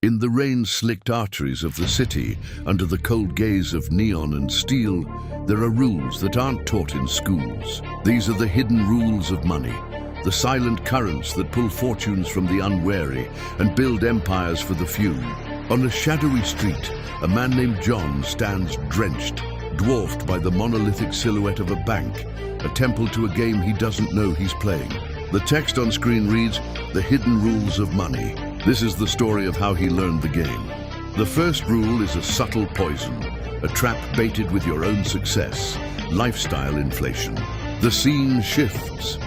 In the rain-slicked arteries of the city, under the cold gaze of neon and steel, there are rules that aren't taught in schools. These are the hidden rules of money, the silent currents that pull fortunes from the unwary and build empires for the few. On a shadowy street, a man named John stands drenched, dwarfed by the monolithic silhouette of a bank, a temple to a game he doesn't know he's playing. The text on screen reads, "The Hidden Rules of Money." This is the story of how he learned the game. The first rule is a subtle poison, a trap baited with your own success, lifestyle inflation. The scene shifts.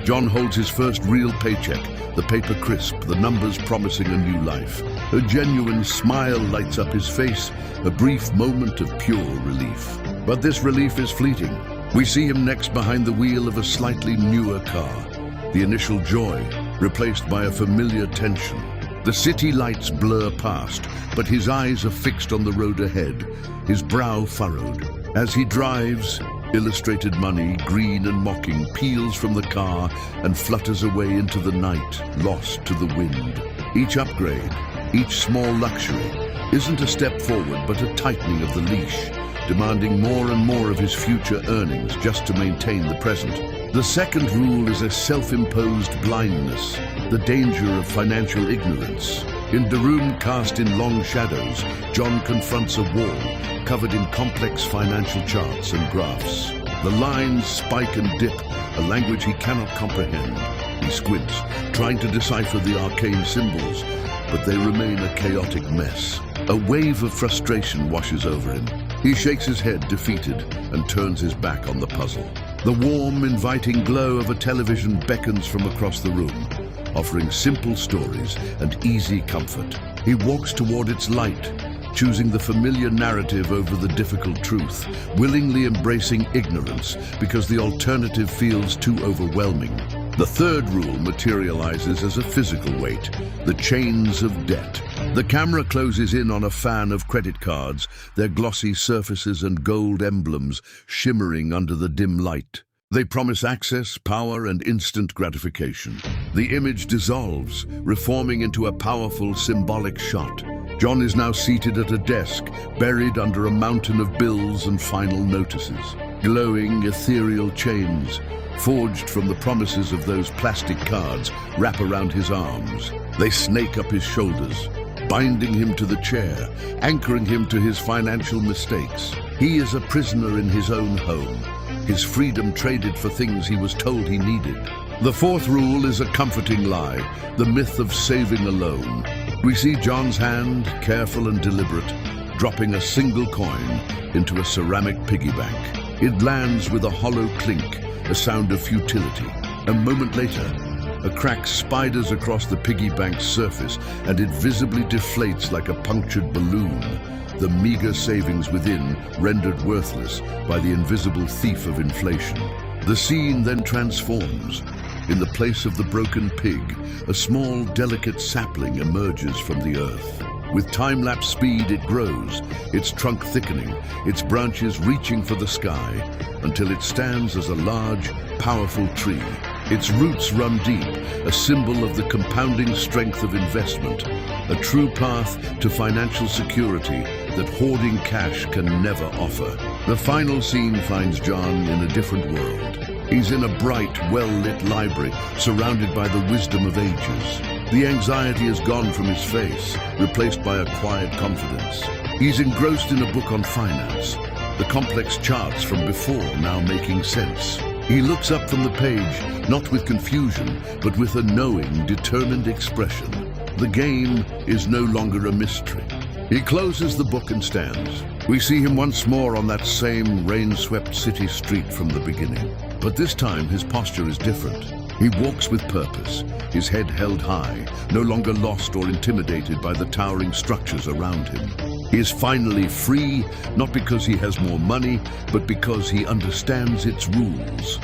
John holds his first real paycheck, the paper crisp, the numbers promising a new life. A genuine smile lights up his face, a brief moment of pure relief. But this relief is fleeting. We see him next behind the wheel of a slightly newer car, the initial joy replaced by a familiar tension. The city lights blur past, but his eyes are fixed on the road ahead, his brow furrowed. As he drives, illustrated money, green and mocking, peels from the car and flutters away into the night, lost to the wind. Each upgrade, each small luxury, isn't a step forward but a tightening of the leash, demanding more and more of his future earnings just to maintain the present. The second rule is a self-imposed blindness, the danger of financial ignorance. In the room cast in long shadows, John confronts a wall covered in complex financial charts and graphs. The lines spike and dip, a language he cannot comprehend. He squints, trying to decipher the arcane symbols, but they remain a chaotic mess. A wave of frustration washes over him. He shakes his head, defeated, and turns his back on the puzzle. The warm, inviting glow of a television beckons from across the room, offering simple stories and easy comfort. He walks toward its light, choosing the familiar narrative over the difficult truth, willingly embracing ignorance because the alternative feels too overwhelming. The third rule materializes as a physical weight, the chains of debt. The camera closes in on a fan of credit cards, their glossy surfaces and gold emblems shimmering under the dim light. They promise access, power, and instant gratification. The image dissolves, reforming into a powerful, symbolic shot. John is now seated at a desk, buried under a mountain of bills and final notices. Glowing, ethereal chains, forged from the promises of those plastic cards, wrap around his arms. They snake up his shoulders, binding him to the chair, anchoring him to his financial mistakes. He is a prisoner in his own home, his freedom traded for things he was told he needed. The fourth rule is a comforting lie, the myth of saving alone. We see John's hand, careful and deliberate, dropping a single coin into a ceramic piggy bank. It lands with a hollow clink, a sound of futility. A moment later, a crack spiders across the piggy bank's surface and it visibly deflates like a punctured balloon, the meager savings within rendered worthless by the invisible thief of inflation. The scene then transforms. In the place of the broken pig, a small, delicate sapling emerges from the earth. With time-lapse speed, it grows, its trunk thickening, its branches reaching for the sky, until it stands as a large, powerful tree. Its roots run deep, a symbol of the compounding strength of investment, a true path to financial security that hoarding cash can never offer. The final scene finds John in a different world. He's in a bright, well-lit library, surrounded by the wisdom of ages. The anxiety is gone from his face, replaced by a quiet confidence. He's engrossed in a book on finance, the complex charts from before now making sense. He looks up from the page, not with confusion, but with a knowing, determined expression. The game is no longer a mystery. He closes the book and stands. We see him once more on that same rain-swept city street from the beginning. But this time his posture is different. He walks with purpose, his head held high, no longer lost or intimidated by the towering structures around him. He is finally free, not because he has more money, but because he understands its rules.